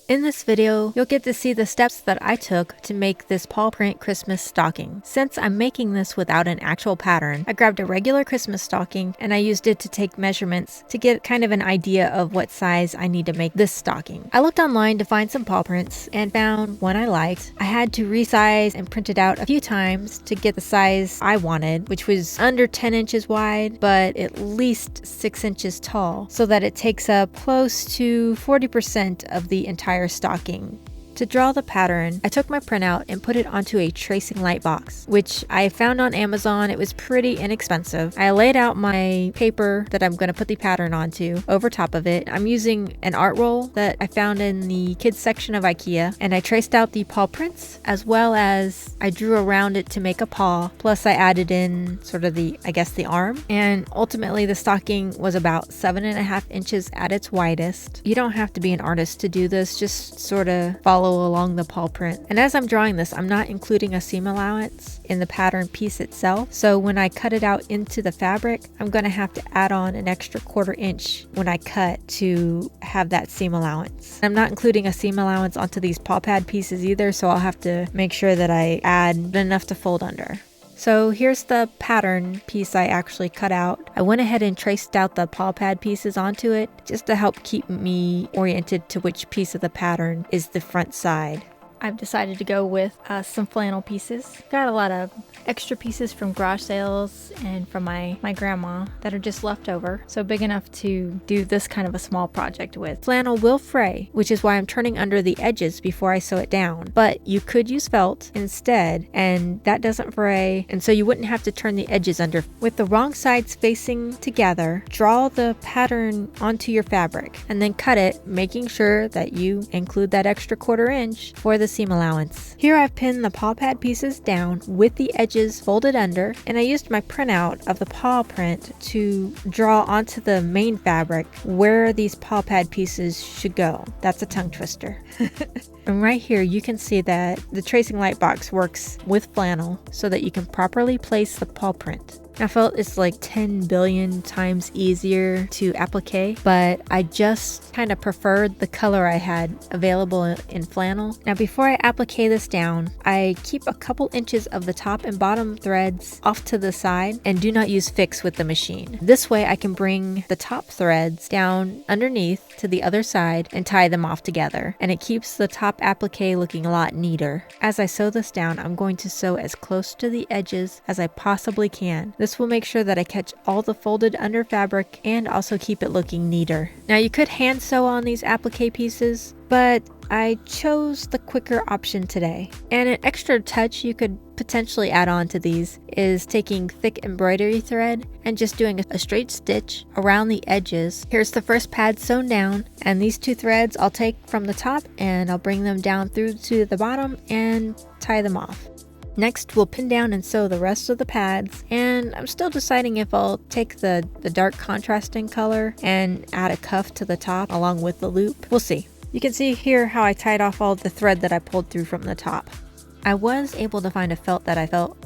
In this video, you'll get to see the steps that I took to make this paw print Christmas stocking. Since I'm making this without an actual pattern, I grabbed a regular Christmas stocking and I used it to take measurements to get kind of an idea of what size I need to make this stocking. I looked online to find some paw prints and found one I liked. I had to resize and print it out a few times to get the size I wanted, which was under 10 inches wide, but at least 6 inches tall, so that it takes up close to 40% of the entire stocking. To draw the pattern, I took my printout and put it onto a tracing light box, which I found on Amazon. It was pretty inexpensive. I laid out my paper that I'm going to put the pattern onto over top of it. I'm using an art roll that I found in the kids section of IKEA, and I traced out the paw prints as well as I drew around it to make a paw. Plus I added in sort of the arm, and ultimately the stocking was about 7.5 inches at its widest. You don't have to be an artist to do this, just sort of follow along the paw print. And as I'm drawing this, I'm not including a seam allowance in the pattern piece itself. So when I cut it out into the fabric, I'm going to have to add on an extra 1/4 inch when I cut to have that seam allowance. I'm not including a seam allowance onto these paw pad pieces either, so I'll have to make sure that I add enough to fold under. So here's the pattern piece I actually cut out. I went ahead and traced out the paw pad pieces onto it just to help keep me oriented to which piece of the pattern is the front side. I've decided to go with some flannel pieces. Got a lot of extra pieces from garage sales and from my grandma that are just left over, so big enough to do this kind of a small project with. Flannel will fray, which is why I'm turning under the edges before I sew it down, but you could use felt instead and that doesn't fray, and so you wouldn't have to turn the edges under. With the wrong sides facing together, draw the pattern onto your fabric and then cut it, making sure that you include that extra 1/4 inch for the seam allowance. Here I've pinned the paw pad pieces down with the edges folded under, and I used my printout of the paw print to draw onto the main fabric where these paw pad pieces should go. That's a tongue twister. And right here you can see that the tracing light box works with flannel so that you can properly place the paw print. I felt it's like 10 billion times easier to applique, but I just kind of preferred the color I had available in flannel. Now before I applique this down, I keep a couple inches of the top and bottom threads off to the side and do not use fix with the machine. This way I can bring the top threads down underneath to the other side and tie them off together, and it keeps the top applique looking a lot neater. As I sew this down, I'm going to sew as close to the edges as I possibly can. This will make sure that I catch all the folded under fabric and also keep it looking neater. Now you could hand sew on these applique pieces, but I chose the quicker option today. And an extra touch you could potentially add on to these is taking thick embroidery thread and just doing a straight stitch around the edges. Here's the first pad sewn down, and these 2 threads I'll take from the top and I'll bring them down through to the bottom and tie them off. Next, we'll pin down and sew the rest of the pads, and I'm still deciding if I'll take the dark contrasting color and add a cuff to the top along with the loop. We'll see. You can see here how I tied off all the thread that I pulled through from the top. I was able to find a felt that I felt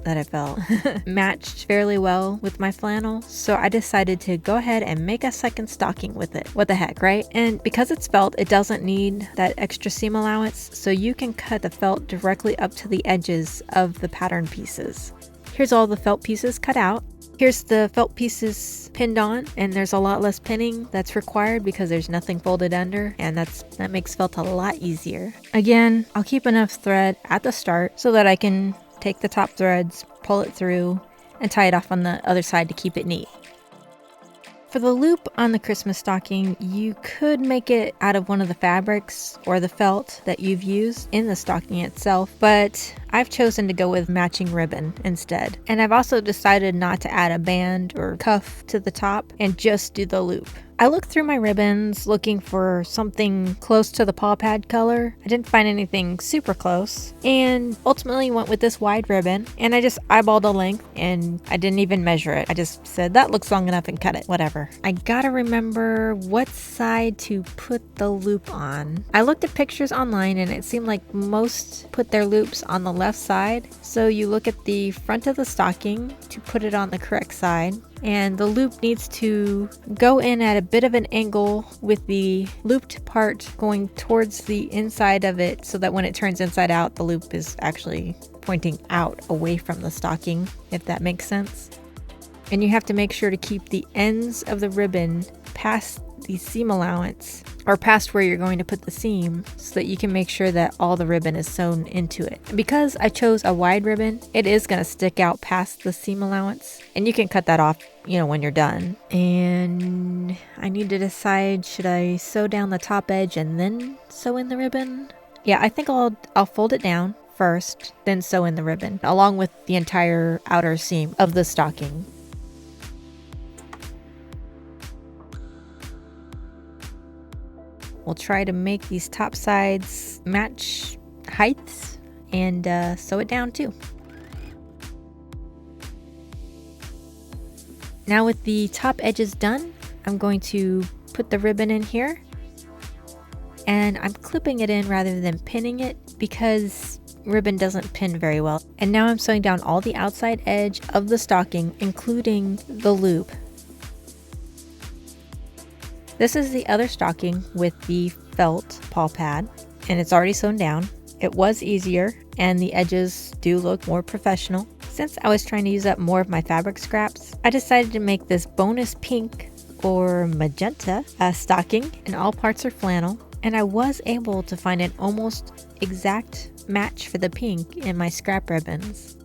matched fairly well with my flannel, so I decided to go ahead and make a second stocking with it. What the heck, right? And because it's felt, it doesn't need that extra seam allowance, so you can cut the felt directly up to the edges of the pattern pieces. Here's all the felt pieces cut out. Here's the felt pieces pinned on, and there's a lot less pinning that's required because there's nothing folded under, and that makes felt a lot easier. Again, I'll keep enough thread at the start so that I can take the top threads, pull it through, and tie it off on the other side to keep it neat. For the loop on the Christmas stocking, you could make it out of one of the fabrics or the felt that you've used in the stocking itself, but I've chosen to go with matching ribbon instead. And I've also decided not to add a band or cuff to the top and just do the loop. I looked through my ribbons looking for something close to the paw pad color. I didn't find anything super close and ultimately went with this wide ribbon, and I just eyeballed the length and I didn't even measure it. I just said that looks long enough and cut it, whatever. I gotta remember what side to put the loop on. I looked at pictures online and it seemed like most put their loops on the left side. So you look at the front of the stocking to put it on the correct side. and the loop needs to go in at a bit of an angle with the looped part going towards the inside of it, so that when it turns inside out, the loop is actually pointing out away from the stocking, if that makes sense. And you have to make sure to keep the ends of the ribbon past the seam allowance, or past where you're going to put the seam, so that you can make sure that all the ribbon is sewn into it. And because I chose a wide ribbon, it is going to stick out past the seam allowance, and you can cut that off, when you're done. And I need to decide, should I sew down the top edge and then sew in the ribbon? Yeah, I think I'll fold it down first, then sew in the ribbon, along with the entire outer seam of the stocking. We'll try to make these top sides match heights and sew it down too. Now with the top edges done, I'm going to put the ribbon in here, and I'm clipping it in rather than pinning it because ribbon doesn't pin very well. And now I'm sewing down all the outside edge of the stocking, including the loop. This is the other stocking with the felt paw pad, and it's already sewn down. It was easier, and the edges do look more professional. Since I was trying to use up more of my fabric scraps, I decided to make this bonus pink or magenta stocking, and all parts are flannel. And I was able to find an almost exact match for the pink in my scrap ribbons.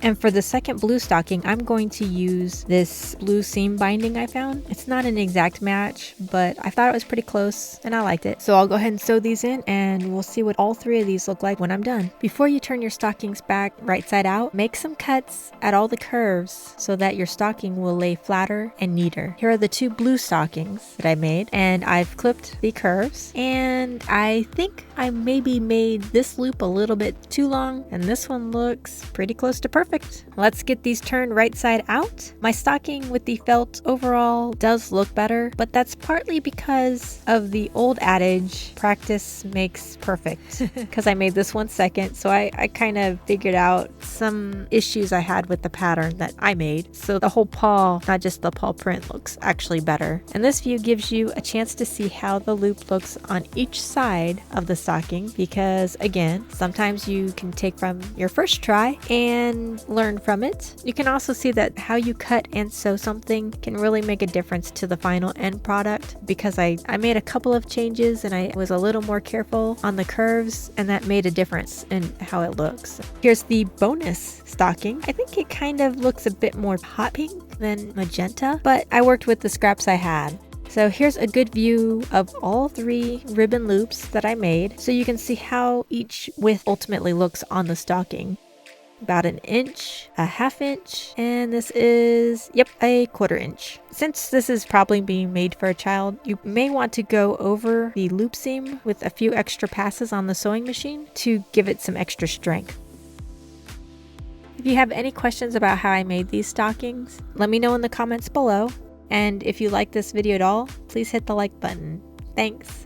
And for the second blue stocking, I'm going to use this blue seam binding I found. It's not an exact match, but I thought it was pretty close and I liked it. So I'll go ahead and sew these in, and we'll see what all three of these look like when I'm done. Before you turn your stockings back right side out, make some cuts at all the curves so that your stocking will lay flatter and neater. Here are the two blue stockings that I made, and I've clipped the curves, and I think I maybe made this loop a little bit too long, and this one looks pretty close to perfect. Let's get these turned right side out. My stocking with the felt overall does look better, but that's partly because of the old adage, practice makes perfect, because I made this one second, so I kind of figured out some issues I had with the pattern that I made. So the whole paw, not just the paw print, looks actually better. And this view gives you a chance to see how the loop looks on each side of the stocking, because again, sometimes you can take from your first try and learn from it. You can also see that how you cut and sew something can really make a difference to the final end product, because I made a couple of changes and I was a little more careful on the curves, and that made a difference in how it looks. Here's the bonus stocking. I think it kind of looks a bit more hot pink than magenta, but I worked with the scraps I had. So here's a good view of all three ribbon loops that I made, so you can see how each width ultimately looks on the stocking. About an inch, a half inch, and this is, a 1/4 inch. Since this is probably being made for a child, you may want to go over the loop seam with a few extra passes on the sewing machine to give it some extra strength. If you have any questions about how I made these stockings, let me know in the comments below. And if you like this video at all, please hit the like button. Thanks.